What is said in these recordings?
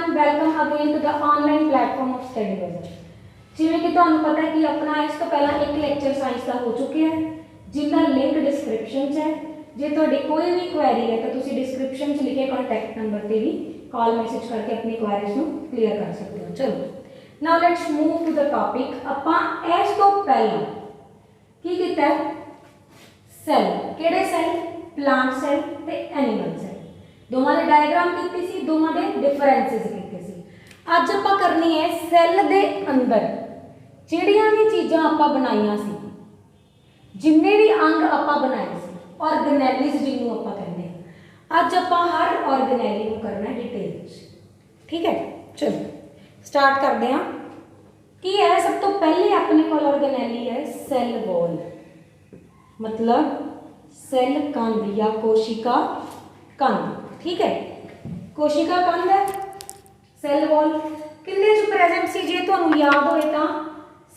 Everyone, welcome again to the online platform of study budget. जिवें कि तुहानूं पता है कि अपना इस तो पहला एक लेक्चर साइंस का हो चुके हैं जिनका लिंक डिस्क्रिप्शन च है। जे तुहाडी कोई भी क्वेरी है तो तुसीं डिस्क्रिप्शन च लिखे कॉन्टैक्ट नंबर पर भी कॉल मैसेज करके अपनी क्वेरीज को क्लीयर कर सकते हो। चलो now let's move to the topic. आपां इस तो पहला की कीता सैल, किहड़े सैल? प्लांट सैल ते एनीमल सैल। दोवां दे डायग्राम कीती सी, दोवां दे डिफरेंसिस कीते सी। अज आपां करनी है सैल दे अंदर जिहड़ियां भी चीज़ां आपां बनाईयां सी, जिन्ने भी अंग आपां बनाए सी, ऑर्गेनैलिज जिन्हों आपां कहते हैं। अज आपां हर ऑर्गेनैली को करना डिटेल, ठीक है। चलो स्टार्ट करते हैं। की है सब तो पहले अपने को ऑर्गेनैली है सैल वॉल, मतलब सैल कंध या कोशिका कंध, ठीक है। कोशिका कंध है, सैल वॉल किन्ने च प्रेजेंट सी? जे तुहानूं याद होए तो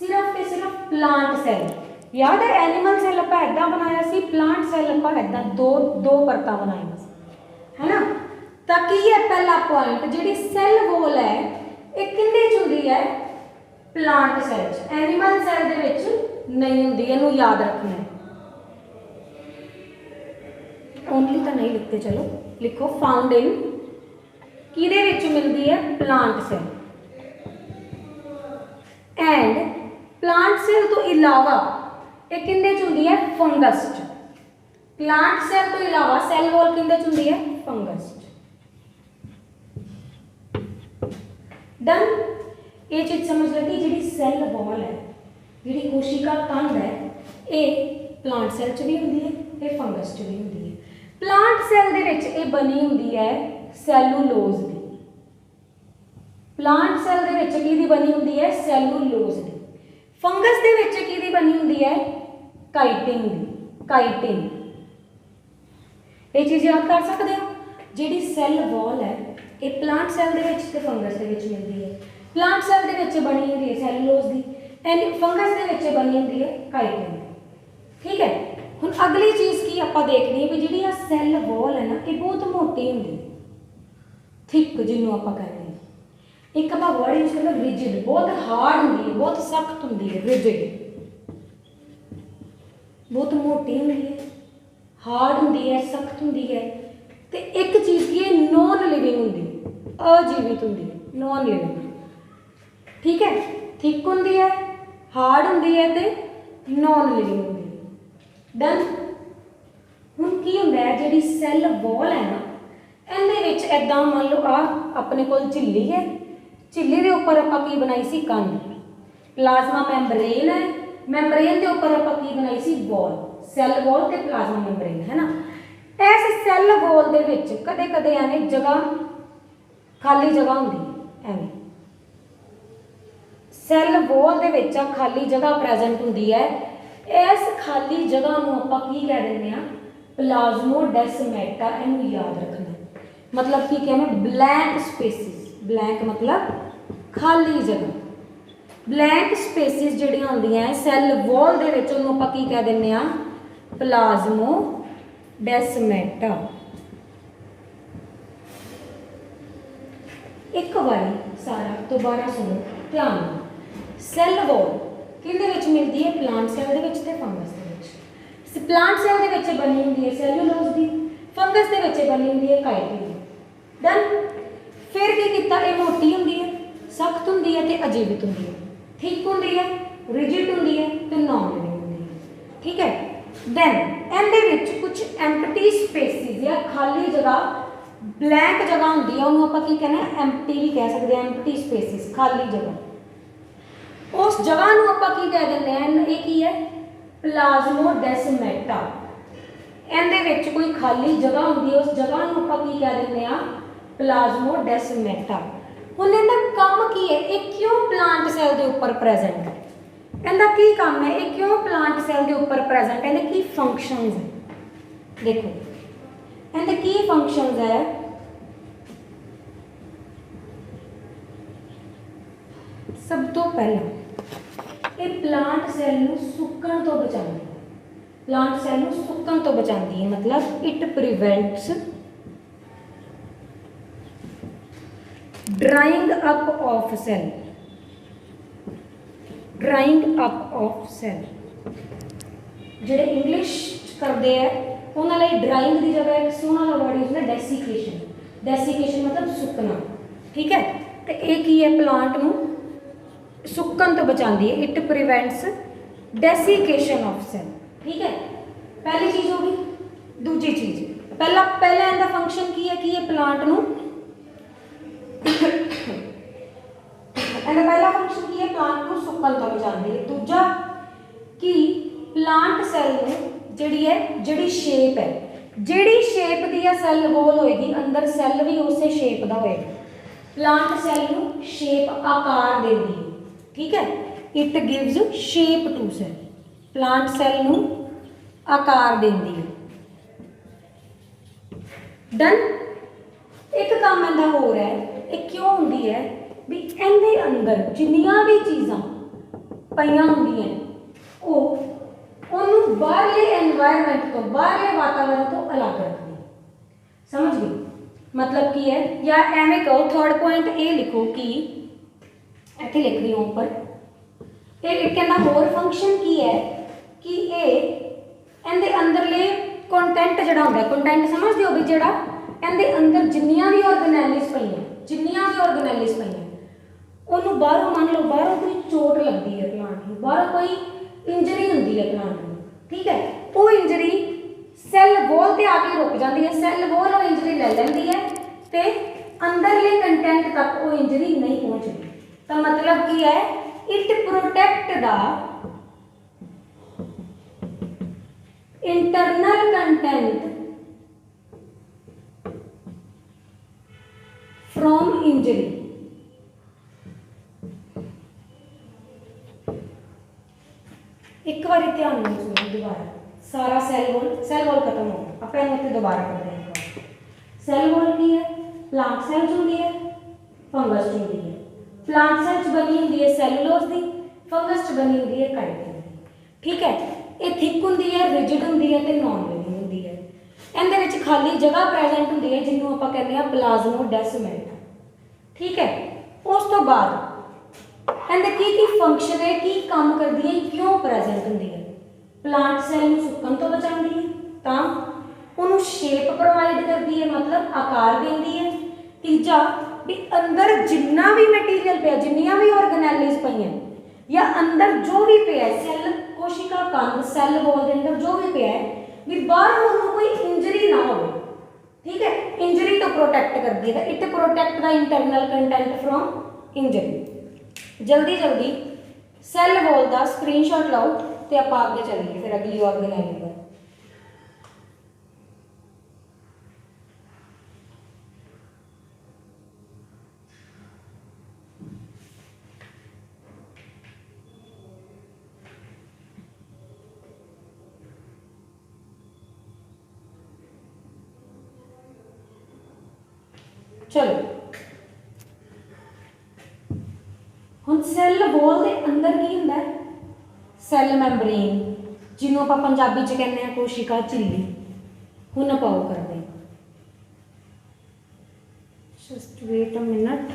सिर्फ ते सिर्फ प्लांट सैल याद है। एनीमल सैल आपां इदां बनाया सी, प्लांट सैल आपां इदां दो परतां बनाईयां सी, है ना। तां की है पहला पॉइंट, जिहड़ी सैल वॉल है ये किन्ने च हुंदी है? प्लांट सैल च। एनीमल सैल दे विच नहीं हुंदी, इहनूं याद रखना है। ओनली तो नहीं लिखते, चलो लिखो फाउंड इन किहदे विच मिलदी है? Plant cell. And plant cell तो इलावा ये किंदे च हुंदी है? फंगस च। प्लांट सैल तो इलावा सैल वॉल किंदे च हुंदी है? फंगस च। डन। ये चीज समझ लगी। जिहड़ी सैल वॉल है, जिहड़ी कोशिका कंध है, ये प्लांट सैल च भी हुंदी है, ये फंगस च भी हुंदी है। प्लांट सैल दे विच ये बनी हुंदी है सैलूलोज दी। प्लांट सैल दे विच किहदी बनी हुंदी है? सैलूलोज दी। फंगस दे विच किहदी बनी हुंदी है? काइटिन दी। काइटिन। ये चीज़ याद कर सकते हो। जिहड़ी सैल वॉल है ये प्लांट सैल दे विच ते फंगस दे विच मिलदी है। प्लांट सैल दे विच बनी हुंदी है सैलूलोज दी, एंड फंगस दे विच बनी हुंदी है काइटिन, ठीक है। हुण अगली चीज़ की आपां देखनी है भी जिहड़ी आ सैल वॉल है ना, ये बहुत मोटी हुंदी, थिक जिन्हों आपां कहते हैं। एक आपां वर्ड यूज करना रिजिड, बहुत हार्ड हुंदी है, बहुत सख्त हुंदी है। रिजिड बहुत मोटी हुंदी है, हार्ड हुंदी है, सख्त हुंदी है। ते एक चीज़ की है नॉन लिविंग हुंदी, अजीवित हुंदी है, नॉन लिविंग, ठीक है। थिक हुंदी है, हार्ड हुंदी है ते नॉन लिविंग हुंदी है। डन। हुण की हुंदा है जिहड़ी सैल वॉल है ना, इहदे विच इदां मान लो आ अपने कोल झिल्ली है, झिल्ली दे उपर आपां की बनाई सी? कंध। प्लाज्मा मैंबरेन है, मैंबरेन दे उपर आपां की बनाई सी? वॉल। सैल वॉल ते प्लाज्मा मैंबरेन, है ना। इस सैल वॉल दे विच कदे कदे एवें जगह खाली जगह हुंदी है, एवें सैल वॉल दे विच खाली जगह प्रेजेंट हुंदी है। इस खाली जगह नूं आपां की कह दिंदे आ? प्लाज्मोडेस्माटा। इहनूं याद रखना, मतलब की कहना ब्लैंक स्पेसिस। ब्लैंक मतलब खाली जगह। ब्लैंक स्पेसिस जिहड़ियां हुंदियां सैल वॉल दे विच उहनूं आपां की कह दिंदे आ? प्लाज्मोडेस्माटा। एक बारी सारा दोबारा सुनो ध्यान नाल। सैल वॉल किहदे विच मिलदी है? प्लांट सैल दे विच ते फंगस दे विच। प्लांट सैल दे विच बनी हुंदी है सैलूलोज दी, फंगस दे विच बनी हुंदी है काइटिन दी। डन। फिर की कीता? ये मोटी हुंदी है, सख्त हुंदी है ते अजीवित हुंदी है, थिक हुंदी है, रिजिड हुंदी है ते नॉन लिविंग हुंदी है, ठीक है। देन इहदे विच कुछ एम्प्टी स्पेसिस या खाली जगह, ब्लैंक जगह हुंदी है, उहनूं आपां की कहना? एम्प्टी भी कह सकते हैं, एम्प्टी स्पेसिस, खाली जगह। उस जगह नूं आपां की कह दिंदे हैं? ये की है? प्लाज्मोडेस्माटा। इहदे विच कोई खाली जगह हुंदी है, उस जगह नूं आपां की कह दिंदे आ? प्लाज्मोडेस्माटा। हुण इहदा काम की है? ये क्यों प्लांट सैल दे उपर प्रेजेंट है? इहदा की काम है? ये क्यों प्लांट सैल दे उपर प्रेजेंट है? इहदे की फंक्शनस है? देखो इहदे की फंक्शनस है? सब तो पहला ये प्लांट सैल नूं सुक्कण तो बचाती है। प्लांट सैल नूं सुक्कण तो बचाती है, मतलब it prevents drying up of cell, drying up of cell ਜਿਹੜੇ इंग्लिश करते हैं उन्होंने ड्राइंग की जगह एक सोहना वर्ड यूज है डेसीकेशन, डेसीकेशन मतलब सुकना, ठीक है। तो ये की है प्लांट नू सुकन तो बचाती है, इट प्रिवेंट्स डेसीकेशन ऑफ सैल, ठीक है। पहली चीज़ होगी। दूजी चीज़ पहला इनका फंक्शन की है कि ये प्लांट नू पहला फंक्शन की है प्लांट को सुकन तो बचाती है। दूजा कि प्लांट सैल में जिहड़ी है जिहड़ी शेप है, जिहड़ी शेप दी है सैल वॉल होएगी अंदर सैल भी उस शेप का होएगा। प्लांट सैल नू शेप आकार देती है, ठीक है। It gives shape to cell, plant cell नू आकार देती है। डन। एक काम इनका हो रहा है, ये क्यों होंगी है भी इहदे अंदर जिन्नियां भी चीज़ां पईयां होंदियां उन्होंने बाहरले एनवायरनमेंट तो बाहरले वातावरण तो अलग रखनी, समझ गई। मतलब की है या एवं कहो थर्ड पॉइंट ये लिखो कि इतने लिख रही हूँ ऊपर कहना होर फंक्शन की है कि ये इहदे अंदरले कंटेंट जिहड़ा हुंदा, कंटेंट समझदे हो भी जिहड़ा इहदे अंदर जिन्नियां भी ऑर्गेनाइज पईयां उन्होंने बाहरों मान लो बाहरों कोई चोट लगती है प्लांट में, बाहरों कोई इंजरी होती है प्लांट में, ठीक है। वो इंजरी सैल वॉल ते आके रुक जाती है, सैल वॉल वो इंजरी ले लेंदी है ते अंदरले कंटेंट तक वो इंजरी नहीं पहुंचती। तो मतलब की है it protect the internal content from injury. एक बार ध्यान में सुनो दोबारा, सारा सैल वॉल खत्म हो गया, आप इन्हें दोबारा करते हैं। सैल वॉल की है प्लांट सैल होंगी है, फंगस होंगी है। प्लांट सैल बनी होंगी है सैलूलोज की, फंगस बनी होंगी है काइटिन की, ठीक है। ये थिक होंगी है, रिजिड होंगी है, तो नॉन लिविंग होंगी है। इहदे विच खाली जगह प्रेजेंट होंगी है जिन्होंने आप कहते हैं प्लाज्मोडेसमेंट, ठीक है। उस तो बाद इहदे की फंक्शन है, की काम करती है, क्यों प्रेजेंट होंगी है। प्लांट सैल सुकन तो बचाती है, तो उन्होंने शेप प्रोवाइड करती है मतलब आकार देती है। तीजा भी अंदर जिन्ना भी मटीरियल पे जिन्नियां भी ऑर्गेनेलिज पईयां या अंदर जो भी पे सैल कोशिका कंद सैल वॉल के अंदर जो भी पे भी बाहर उन्होंने कोई इंजरी ना हो, ठीक है। इंजरी तो प्रोटेक्ट करती है, it protect the internal content from injury. जल्दी जल्दी सैल वॉल का स्क्रीनशॉट लाओ तो आप आगे चलिए फिर अगली ऑर्गेनाइज पर। चलो हुण सैल वॉल के अंदर की हुंदा है सैल मैंबरेन, जिन्हों आप पंजाबी च कहने हैं कोशिका झिल्ली। हुण आप वो करते हैं, जस्ट वेट अ मिनट।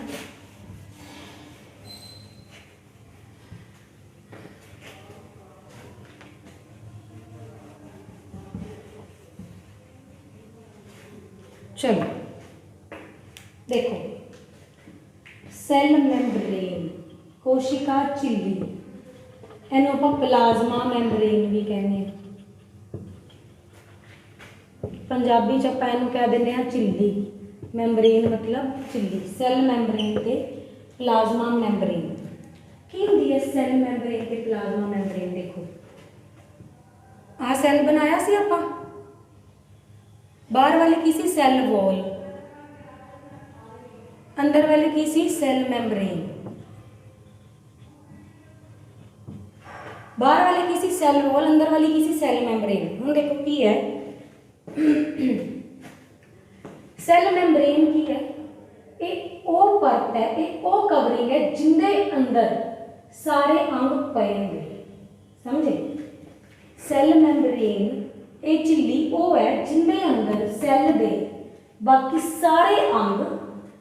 चलो देखो सैल मैंबरेन कोशिका झिल्ली, इन्हों आप प्लाज्मा मैंबरेन भी कहने, पंजाबी च आप इन्हों कह देंगे झिल्ली। मैंबरेन मतलब झिल्ली, सैल मैंबरेन ते प्लाज्मा मैंबरेन। की होंदी है सैल मैंबरेन ते प्लाज्मा मैंबरेन? देखो आ सैल बनाया सी आपां, बाहर वाले की सी सैल वॉल, अंदर वाले की सी सैल मैंबरेन। बाहर वाले की सी सैल वॉल, अंदर वाली की सी सैल मैंबरेन। हुण देखो की है सैल मैंबरेन की है, ये ओ परत है, ये ओ कवरिंग है जिंदे अंदर सारे अंग पए होंगे, समझे। सैल मैंबरेन ये झिल्ली ओ है जिंदे अंदर सैल दे बाकी सारे अंग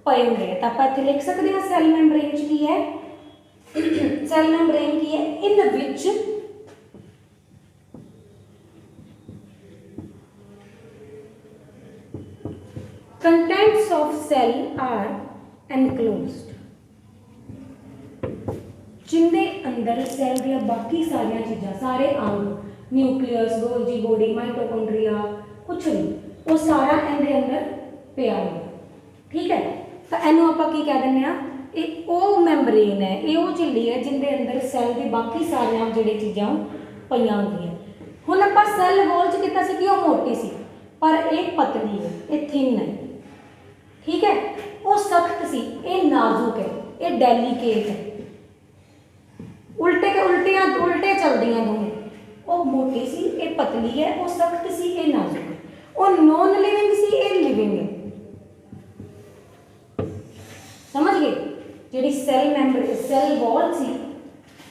पए होंगे। तो आप इत्थे लिख सकते हैं सैल मैंबरेन की है, सैल मैंबरेन की है इन विच contents of cell are enclosed, जिंदे अंदर सैल दियां बाकी सारिया चीज़ां, सारे अंग, न्यूक्लियस, गोल्जी बॉडी, माइटोकॉन्ड्रिया, कुछ भी वो सारा इहदे अंदर पिया है। ठीक है, तो इनू आपां की कह दिंदे आ, ये वो मैंबरेन है, ये वो झिल्ली है जिंदे अंदर सैल दी बाकी सारिया जिहड़ी चीज़ां पईयां होंदियां। हुण आपां सैल वॉल च कीता सी कि वो मोटी सी, पर ये पतली है, ये थिन है। ठीक है, वो सख्त सी, ये नाजुक है, ये डेलीकेट है, उल्टे के उल्टे चलदियां दोनों। वो मोटी सी, ये पतली है, वो सख्त सी, ये नाजुक है। वो नॉन लिविंग सी, ये लिविंग है। समझ गए? जिहड़ी सैल सैल वॉल सी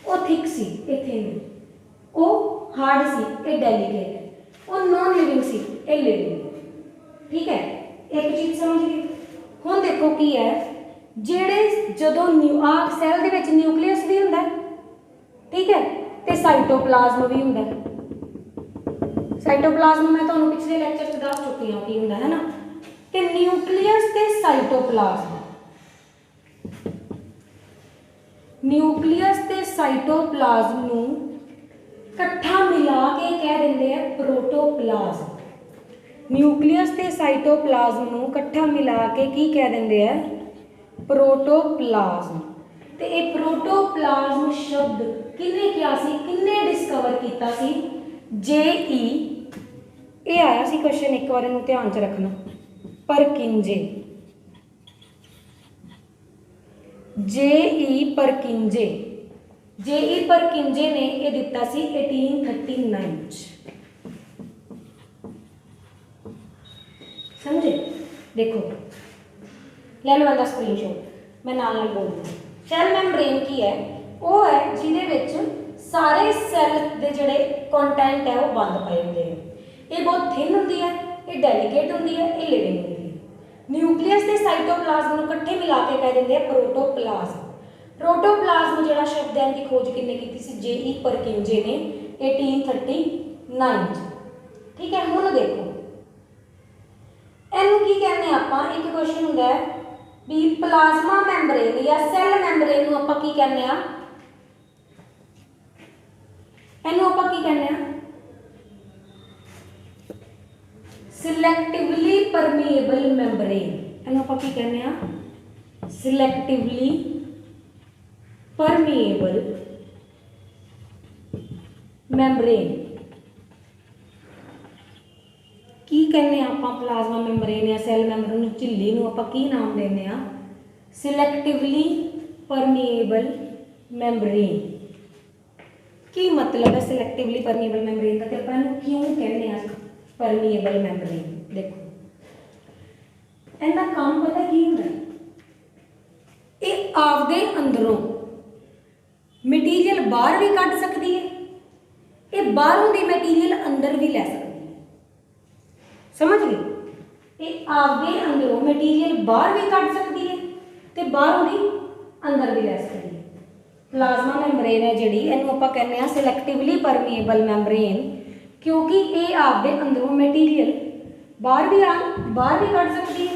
वो थिक सी, ये थिन है। वो हार्ड सी, ये डेलीकेट है। वो नॉन लिविंग सी, ये लिविंग है। ठीक है, एक चीज़ समझ गए? हुण देखो की है, जेड़े जदों सैल दे विच न्यूक्लियस भी हुंदा है, ठीक है, ते साइटोप्लाज्म भी हुंदा है। साइटोप्लाज्म मैं तुहानूं पिछले लैक्चर च दस चुकी हूं की हुंदा है ना। ते न्यूक्लियस ते साइटोप्लाज्म, न्यूक्लियस ते साइटोप्लाज्म नूं इकट्ठा मिला के कह दिंदे आ प्रोटोप्लाज्म। न्यूक्लियस ते साइटोप्लाज्म नूं इकट्ठा मिला के की कह दिंदे आ प्रोटोप्लाज्म। ते ये प्रोटोप्लाज्म शब्द किन्ने क्या सी, किन्ने डिस्कवर किया सी? JE, ये आया सी क्वेश्चन, एक बार इन्हूं ध्यान च रखना, परकिंजे, JE परकिंजे। JE परकिंजे ने ये दिता सी 1839। समझे? देखो ले लो वाला स्क्रीनशॉट, मैं नाल बोल दूँ। सैल मैंबरेन की है, वो है जिहदे विच सारे सैल दे जिहड़े कंटेंट है वो बंद पे होंदे हैं। ये बहुत थिन होंदी है, ये डेलीकेट होंदी है, ये लिविंग होंदी है। न्यूक्लियस ते साइटोप्लाज्म नूं इकट्ठे मिला के कह दिंदे हैं प्रोटोप्लाज्म। प्रोटोप्लाज्म जिहड़ा शब्द है इनकी खोज किन्ने कीती सी? JE परकिंजे ने 1839। ठीक है, हुण देखो इनू की कहने आपां, एक क्वेश्चन हुंदा है भी प्लाज्मा मैंबरेन या सैल मैंबरेन नूं आपां की कहने आ? इनू आपां की कहने आ? Selectively permeable मैंबरेन। इनू आपां की कहने आ? Selectively permeable मैंबरेन। की कहने आपां प्लाज्मा मैंबरेन या सैल मैंबरेन झिल्ली नूं आपां की नाम देने आ? Selectively permeable मैंबरेन। की मतलब है सिलेक्टिवली परमीएबल मैंबरेन का? ते आपां इहनूं क्यों कहने आ परमीएबल मैंबरेन? देखो इहदा काम पता की हुंदा? ये आपदे अंदरों मटीरियल बाहर भी कढ सकती है, ये बाहरों दी मटीरियल अंदर भी लै सकती है। समझ गए? ये आपदे अंदरों मटीरियल बाहर भी कढ सकती है ते बाहरों दी अंदर भी लै सकती है। प्लाज्मा मैंबरेन है जिहड़ी, इहनूं आपां कहने आ सिलेक्टिवली परमीएबल मैंबरेन, क्योंकि ये आपदे अंदरों मटीरियल बाहर भी कढ सकती है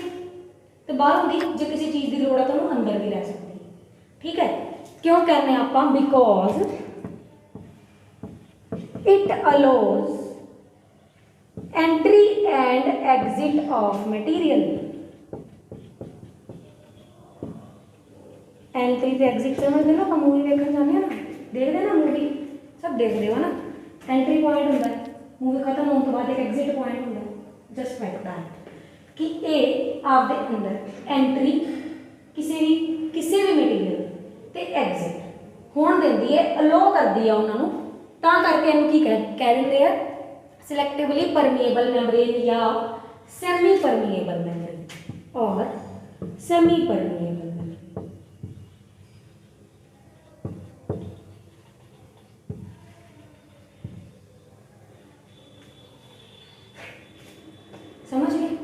तो बाहरों दी जे किसी चीज़ की लोड़ है तो उन्होंने अंदर भी लै सकती है। ठीक है, क्यों कहने आपां? Because it allows entry and exit of material. Entry तो एग्जिट समझते ना, आप मूवी देखने जाते हैं ना, देखते ना मूवी, सब देखते हो ना। एंट्री पॉइंट होता है, मूवी खत्म होने के बाद एक एग्जिट पॉइंट होता है। जस्ट लाइक दैट कि ए आपके अंदर एंट्री किसी भी मटीरियल ते एग्जिट होण दिंदी है, अलो करती है उन्होंने, तां करके इहनूं की कह दिंदे आ सिलेक्टिवली परमीएबल मैंबरेन या सेमी परमीएबल मैंबरेन और सेमी परमीएबल मैंबरेन। समझ गए?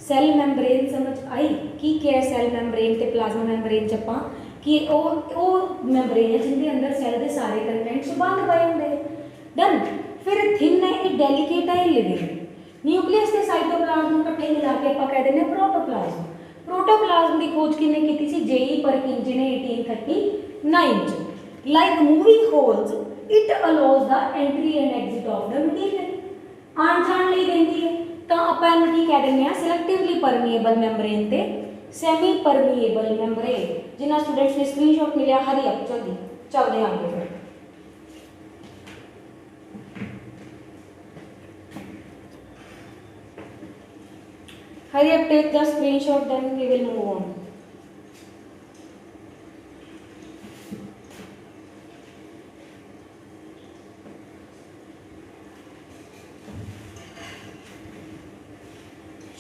सेल मैंबरेन समझ आई? की क्या है सैल मैम्ब्रेन ते प्लाज्मा मैम्ब्रेन च आपां कि ਉਹ मैम्ब्रेन है जिंदे अंदर सैल के सारे कंटेंट्स बंद पए होंदे डन। फिर थिन है ये डेलीकेट है, ये लिविंग। न्यूक्लियस के साइटोप्लाज्म इकट्ठे मिला के आपां कह दिंदे प्रोटोप्लाज्म। प्रोटोप्लाज्म की खोज किने कीती सी? जेई परकिंजी ने 1839 च। Like moving holes it allows the entry and exit of the material. आण जाण लई देंदी है। तो आपां इहनूं की कह दिंदे आ? सिलेक्टिवली परमीएबल मैम्ब्रेन ते सैमी परमीएबल मैम्ब्रेन। जिन्हां स्टूडेंट्स ने स्क्रीनशॉट मिलिया हरी अप जल्दी चलदे आगे फिर। Hurry up, take the screenshot, then we will move on.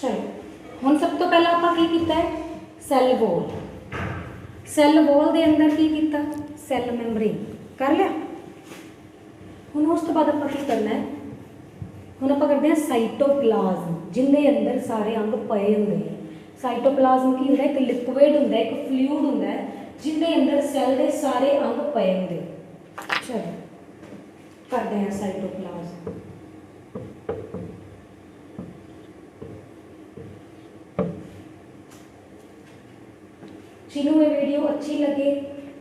चलो हुण सब तो पहला आपां की कीता है? Cell wall. सैल वॉल दे अंदर की कीता? सैल मैम्ब्रेन कर लिया। हुण उस तो बाद आपां की करना है? हुण आपां करदे हां साइटोप्लाज्म जिंदे अंदर सारे अंग पए हुंदे हैं। साइटोप्लाज्म की हुंदा है? एक लिक्विड हुंदा है, एक फ्लूइड हुंदा है जिंदे अंदर सैल दे सारे अंग पए हुंदे। चलो करदे हां साइटोप्लाज्म। जिन्होंने ये वीडियो अच्छी लगे,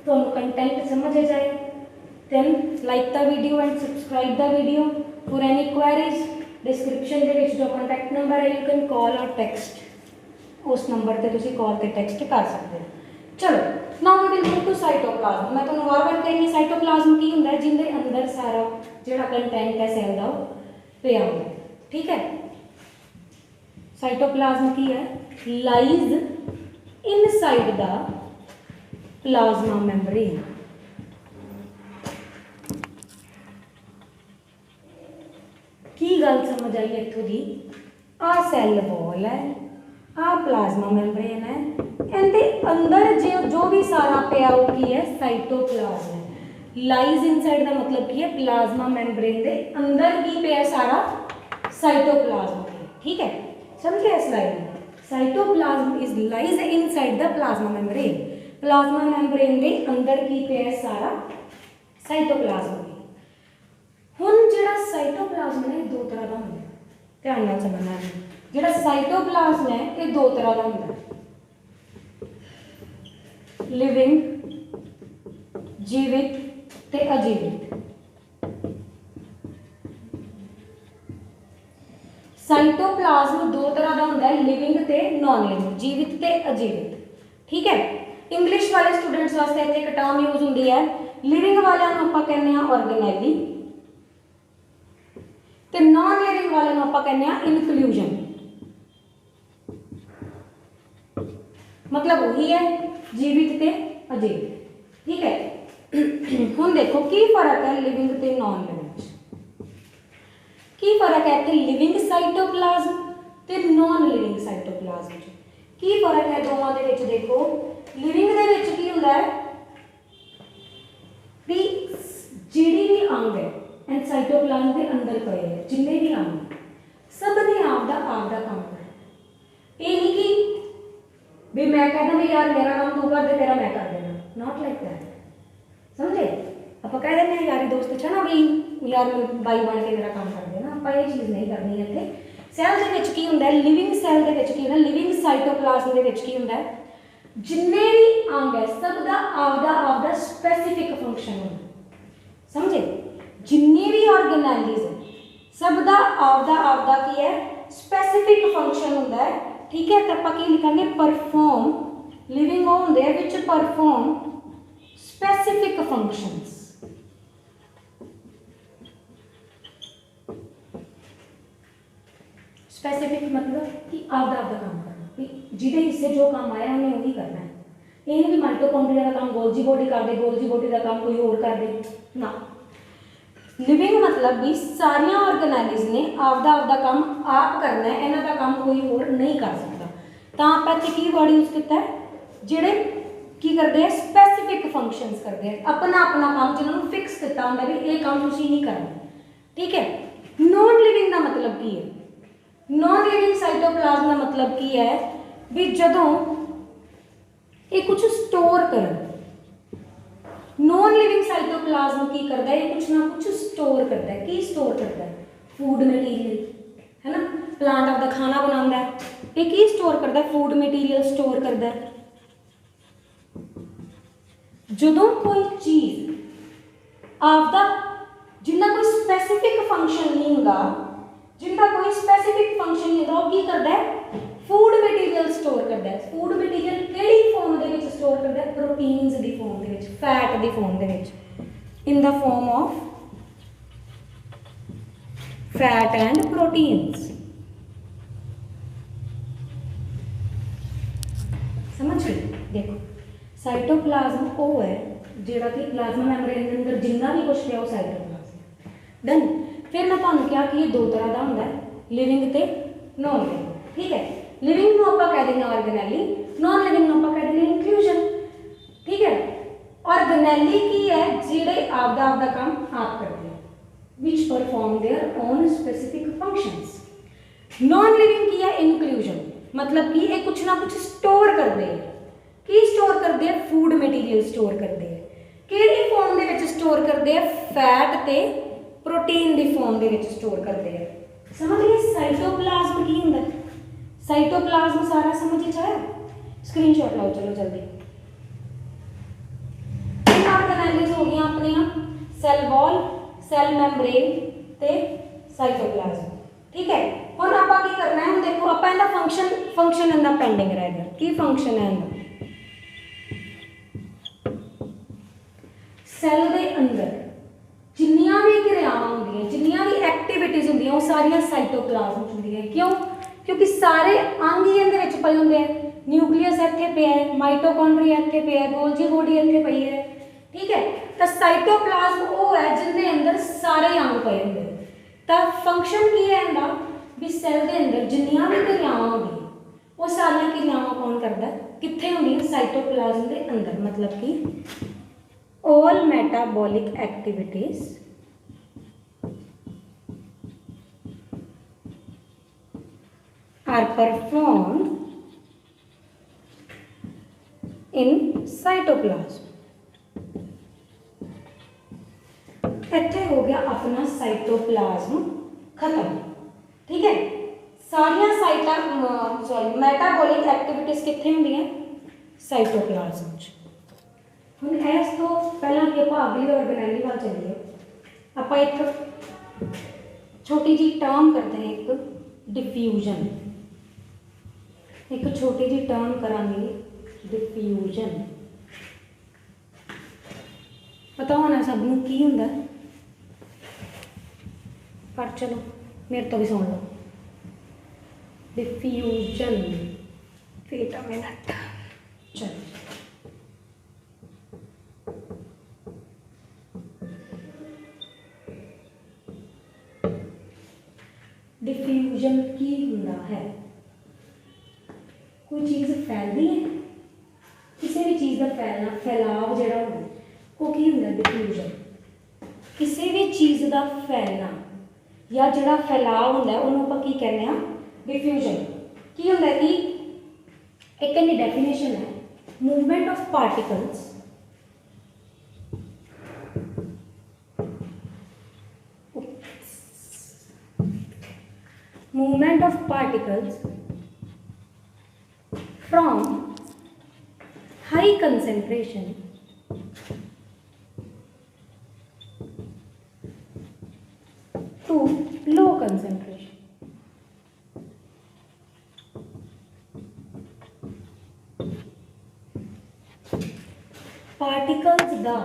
तो कंटेंट समझ आ जाए, then like the video and subscribe the video. For any queries, description ਦੇ ਵਿੱਚ जो contact number है you can call or text, उस नंबर ਤੇ ਤੁਸੀਂ call ਤੇ text ਕਰ ਸਕਦੇ ਹੋ। चलो now we will move to cytoplasm। मैं ਤੁਹਾਨੂੰ ਵਾਰ-ਵਾਰ ਕਹਿੰਦੀ cytoplasm ਕੀ ਹੁੰਦਾ ਹੈ? ਜਿੰਦੇ ਅੰਦਰ ਸਾਰਾ ਜਿਹੜਾ ਕੰਟੈਂਟ ਹੈ ਸੈਲ ਦਾ ਉਹ ਪਿਆ ਹੁੰਦਾ ਹੈ। ਠੀਕ ਹੈ। cytoplasm ਕੀ ਹੈ? lies inside the plasma membrane। की गल समझ आई इत्थों दी? आ सैल वॉल है, आ प्लाज्मा मैम्ब्रेन है, इनके अंदर जो भी सारा पिया वो की है? साइटोप्लाज्म है। लाइज इनसाइड का मतलब की है? प्लाज्मा मैम्ब्रेन के अंदर की पिया सारा? साइटोप्लाज्म है। ठीक है, समझे इस लाइन में? Cytoplasm is lies inside the plasma membrane. Plasma membrane के अंदर की पिया सारा? साइटोप्लाज्म। हुण जिहड़ा साइटोप्लाज्म है दो तरह का होंदा है, ध्यान नाल समझना है। जिहड़ा साइटोप्लाज्म है ये दो तरह का होंदा है, लिविंग जीवित ते अजीवित। साइटोप्लाज्म दो तरह का होंदा है, लिविंग ते नॉन लिविंग, जीवित ते अजीवित। ठीक है। इंग्लिश वाले स्टूडेंट्स वास्ते इत्थे एक टर्म यूज होंदी है, लिविंग वालियां नूं आपां कहने आ ऑर्गेनेली ते नॉन लिविंग वाले नूं आपां कहने आ इनक्लूजन। मतलब वही है जीवित ते अजीवित। ठीक है। हुण देखो की फर्क है लिविंग ते नॉन लिविंग। की फर्क है कि लिविंग साइटोप्लाज्म ते नॉन लिविंग साइटोप्लाज्म की फर्क है दोवां दे विच? देखो लिविंग दे विच की हुंदा है भी जिहड़ी भी अंग है एंड साइटोप्लाज्म के अंदर पे है, जिन्ने भी अंग सब ने आपदा काम करना। ये नहीं कि भी मैं कहना भी यार मेरा काम तू कर दे, तेरा मैं कर देना, नॉट लाइक दैट। समझे? आप कह दें यारी दोस्त है ना भी यार बाई बन के मेरा काम कर देना, आप ये चीज़ नहीं करनी है। इत्थे सैल दे विच की हुंदा है? लिविंग सैल दे विच की हुंदा है? लिविंग साइटोप्लाज्म दे विच की हुंदा है? जिन्ने भी अंग है सब दा आपदा स्पेसिफिक फंक्शन होंदा। समझे? जिन्नी भी ऑर्गेनेलिज है सब दा आपदा की है? स्पेसिफिक फंक्शन होंदा है। ठीक है। तो आपां की लिखांगे? परफॉर्म। लिविंग वो होंदे which perform specific functions. Specific मतलब कि आपदा काम करना, कि जिहदे हिस्से जो काम आया उन्हें वही करना है। ये नहीं कि माइटोकॉन्ड्रिया का काम गोल्जी बॉडी कर दे, गोल्जी बॉडी का काम कोई और कर दे ना। लिविंग मतलब भी सारिया ऑर्गेनेलिज ने आपदा काम आप करना है, इन्हों का काम कोई और नहीं कर सकता। तो आप इतने की वर्ड यूज किया है? जिहड़े की करते हैं? स्पेसिफिक फंक्शंस करते हैं, अपना काम जिन्होंने फिक्स किया होंगे भी ये काम तुसीं नहीं करना। ठीक है। नॉन लिविंग का मतलब की है? नॉन लिविंग साइटोप्लाज्म का मतलब की है भी जदों ये कुछ स्टोर करन। नॉन लिविंग साइटोप्लाज्म की करता है, ये कुछ ना कुछ स्टोर करता है। की स्टोर करता है? फूड मटीरियल, है ना। प्लांट आपका खाना बनाता है, ये की स्टोर करता है? फूड मटीरियल स्टोर करता है। ਜਦੋਂ कोई चीज़ आपका जिनका कोई स्पैसीफिक फंक्शन नहीं होगा, जिनका कोई स्पैसीफिक फंक्शन नहीं होगा, वो की करता है? फूड मटीरियल स्टोर करता है। फूड मटीरियल किहड़ी फॉर्म दे विच स्टोर करता है? प्रोटीन्स दी फॉर्म दे विच, फैट दी फॉर्म दे विच, in the form of fat and proteins. समझ गए? देखो साइटोप्लाज्म वो है जिहड़ा कि प्लाज्मा मैम्ब्रेन के अंदर जिन्ना भी कुछ है वो साइटोप्लाज्म। डन। फिर मैं तुहानूं कहा कि ये दो तरह का होंदा है, लिविंग ते नॉन लिविंग। ठीक है, लिविंग नूं आपां कह देंगे ऑर्गेनेली, नॉन लिविंग नूं आपां कह देंगे इंक्लूजन। ठीक है, ऑर्गेनेली की है जिहड़े आपदा काम आप करते हैं, which perform their own specific functions. Non living की है इंक्लूजन, मतलब कि ये कुछ ना कुछ स्टोर करते हैं। की स्टोर करते हैं? फूड मटीरियल स्टोर करते हैं। किहड़ी फॉर्म दे विच स्टोर करते हैं? फैट ते प्रोटीन दी फॉर्म दे विच स्टोर करते हैं। समझ गए साइटोप्लाज्म की हुंदा? साइटोप्लाज्म सारा समझ आया? स्क्रीनशॉट लाओ चलो जल्दी। तीन ऑर्गेनेल्स हो गई अपनी, सैल वॉल, सैल मैम्ब्रेन ते साइटोप्लाज्म। ठीक है, हुण आपां की करना है? देखो आपां इहदा फंक्शन इहदा पेंडिंग रह गया। की फंक्शन है इहदा? सैल दे अंदर जिन्नियां भी क्रियावां होंदियां, जिन्नियां भी एक्टिविटीज़ होंदियां, वो सारियां साइटोप्लाज्म होंदियां। क्यों? क्योंकि सारे अंग ही इहदे विच पए हुंदे हैं। न्यूक्लियस इत्थे पिया है, माइटोकॉन्ड्रिया इत्थे पिया है, गोल्जी बॉडी इत्थे पई है। ठीक है, तो साइटोप्लाज्म वो है जिंदे अंदर सारे अंग पए हुंदे हैं। तो फंक्शन की है इहदा भी सैल दे अंदर जिन्नियां भी क्रियावां होंदियां वो सारियां क्रियावां कौन करदा है? कित्थे होंदियां? साइटोप्लाज्म दे अंदर। मतलब कि all metabolic activities are performed in cytoplasm। इत्थे हो गया अपना साइटोप्लाज्म खत्म। ठीक है, सारिया मेटाबॉलिक एक्टिविटीज कित्थे होंदियां? साइटोप्लाज्म च। हुण इस तो पहला कि आप अगली ऑर्गेनेली वाल चलिए, आप एक छोटी जी टर्म करते हैं, एक डिफ्यूजन। एक छोटी जी टर्म करांगे डिफ्यूजन। पता होना सबनों की हुंदा, पर चलो मेरे तो भी सुन लो। डिफ्यूजन, वेट अ मिनट, चलो डिफ्यूजन की हुंदा है? कोई चीज़ फैलती है, किसी भी चीज़ का फैलाव जिहड़ा होंदा वो की हुंदा? डिफ्यूजन। किसी भी चीज़ का फैलना या जिहड़ा फैलाव हुंदा उहनूं आपां की कहने आ? डिफ्यूजन। की हुंदा कि एक इहदी डेफिनेशन है, movement of particles from high concentration to low concentration। Particles दा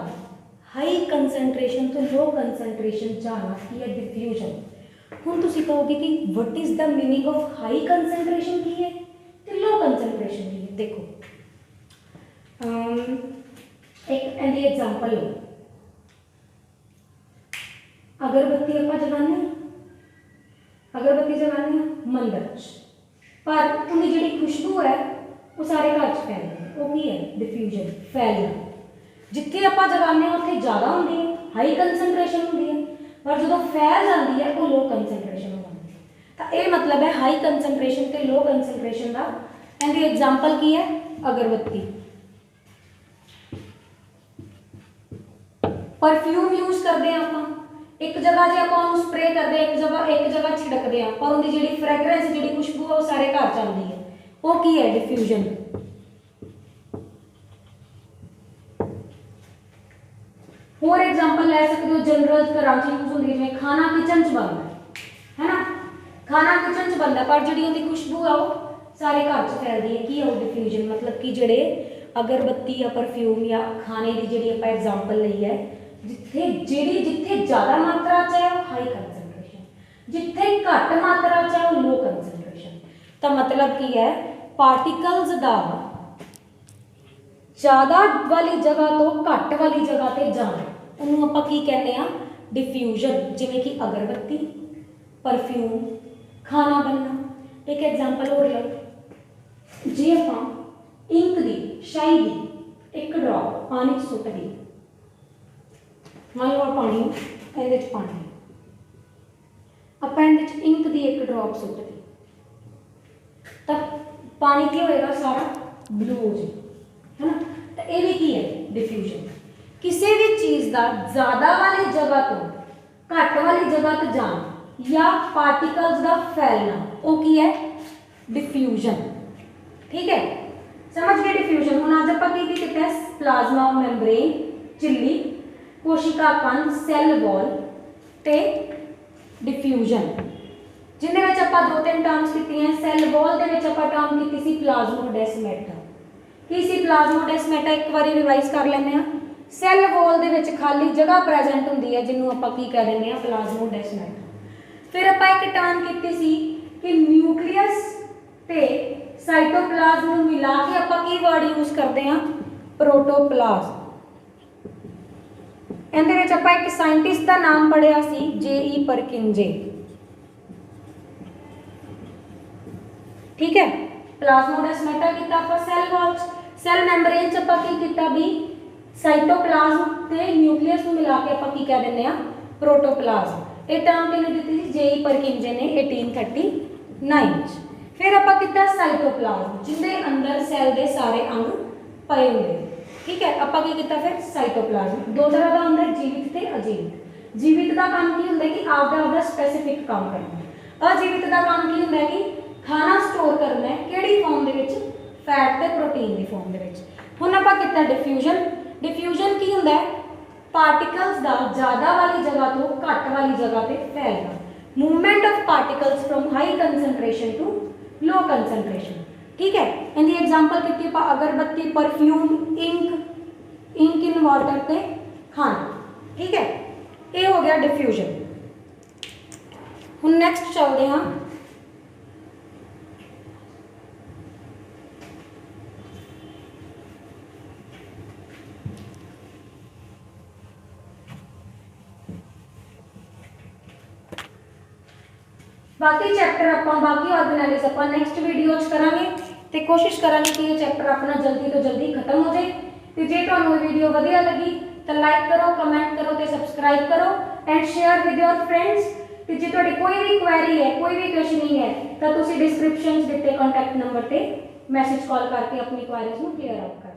हाई कंसनट्रेशन तो लो कंसनट्रेशन जाना की है डिफ्यूजन। हुण तुसीं कहोगे कि what is the meaning of high concentration की है तो लो कंसनट्रेशन की है? देखो एक इहदी एग्जांपल लो, अगरबत्ती आपां जगाने, अगरबत्ती जगाने मंदर च, पर उहदी जिहड़ी खुशबू है वो सारे घर च फैलदी है, वो की है? डिफ्यूजन, फैलना। जिथे आपां जगाने उत्थे ज़्यादा होंदी है, हाई कंसनट्रेशन होंदी है, पर जो फैल जाती है वो लो कंसनट्रेशन हो जाती है। तो यह मतलब है हाई कंसनट्रेशन तो लो कंसनट्रेशन का। इहदी एग्जांपल की है? अगरबत्ती। परफ्यूम यूज करते हैं आप एक जगह जे आप स्प्रे करते हैं एक जगह छिड़कते हैं पर उनकी जी फ्रैगरेंस जी खुशबू है वो सारे घर चलती है वो की है डिफ्यूजन। होर एग्जाम्पल लै सकते हो जनरल घर च यूज होंगी जिवें खाना किचन च बनता है ना खाना किचन च बनता पर जी उनकी खुशबू है वो सारे घर च फैलती है की है वो डिफ्यूजन मतलब कि जोड़े अगरबत्ती या परफ्यूम या खाने की जी आप एग्जाम्पल ली है जिथे ज़्यादा मात्रा च है वो हाई कंसनट्रेशन जिथे घट मात्रा च है वो लो कंसनट्रेशन। तो मतलब की है पार्टिकल्स का ज़्यादा वाली जगह तो घट वाली जगह पर जाना उन्होंने आप की कहते हैं डिफ्यूजन जिमें कि अगरबत्ती परफ्यूम खाना बनना। एक एग्जाम्पल हो लो जे आप इंक की शाई की एक ड्रॉप पानी सुट दी मान लो पानी ये पानी आप इंक की एक ड्रॉप सुट दी तब पानी की होएगा सारा ब्लू हो जाए है ना। तो ये भी की है डिफ्यूजन किसी भी चीज़ का ज़्यादा वाली जगह तो घट वाली जगह तक जाना या पार्टिकल्स का फैलना वो की है डिफ्यूजन। ठीक है समझ गए डिफ्यूजन। हम अज आप किया प्लाज्मा मैम्ब्रेन झिल्ली कोशिका कंद सैल वॉल ते डिफ्यूजन जिन्हें आप दो तीन टर्म्स की सैल वॉल के टर्म की प्लाज्मोडेस्माटा की सी प्लाज्मोडेस्माटा एक बार रिवाइज कर लें सैल वॉल के खाली जगह प्रेजेंट होंगी है जिन्होंने आप कह दें प्लाज्मोडेस्माटा। फिर आप एक टर्म की सी कि न्यूक्लियस ते साइटोप्लाज्म मिला के आप वर्ड यूज करते हैं प्रोटोप्लाज्म। इहदे आप एक साइंटिस्ट का नाम पढ़िया सी J.E. परकिंजे। ठीक है प्लाज्मोडेस्माटा किया आप सैल वॉल सैल मैम्ब्रेन किया भी साइटोप्लाज्म ते न्यूक्लियस में मिला के आप कह दें प्रोटोप्लाज्म। ये टर्म किन्हें दी थी J.E. परकिंजे ने 1839। फिर आप किया साइटोप्लाज्म जिंदे अंदर सैल के सारे अंग पे होंगे। ठीक है आप फिर साइटोप्लाज्म दो तरह का होंगे जीवित ते अजीवित। जीवित का काम की होंगे कि आपका स्पैसीफिक काम करना अजीवित का काम की होंगे कि खाना स्टोर करना है किहड़ी फॉर्म के फैट ते प्रोटीन की फॉर्म के। हुण आपां कीता डिफ्यूजन। डिफ्यूजन की होंदा है पार्टिकल्स का ज़्यादा वाली जगह तो घट वाली जगह पर फैलना movement of particles from high concentration to low concentration. ठीक है इनकी एग्जाम्पल की अगरबत्ती परफ्यूम इंक इन वाटर ते खाना। ठीक है ये हो गया डिफ्यूजन। हम नैक्सट चलते हैं बाकी चैप्टर आप बाकी ऑर्गेनाइज आप नैक्सट वीडियो करांगे तो कोशिश करांगे कि ये चैप्टर अपना जल्दी तो जल्दी खत्म हो जाए। तो जे तुहानू वीडियो वधिया लगी तो लाइक करो कमेंट करो तो सबसक्राइब करो and share with your friends. तो जे तुहाडी कोई भी क्वेरी है कोई भी क्वेश्चनिंग है तो तुसीं डिस्क्रिप्शन दिते कॉन्टैक्ट नंबर पर मैसेज कॉल करके अपनी क्वेरीज को क्लीयर आउट कर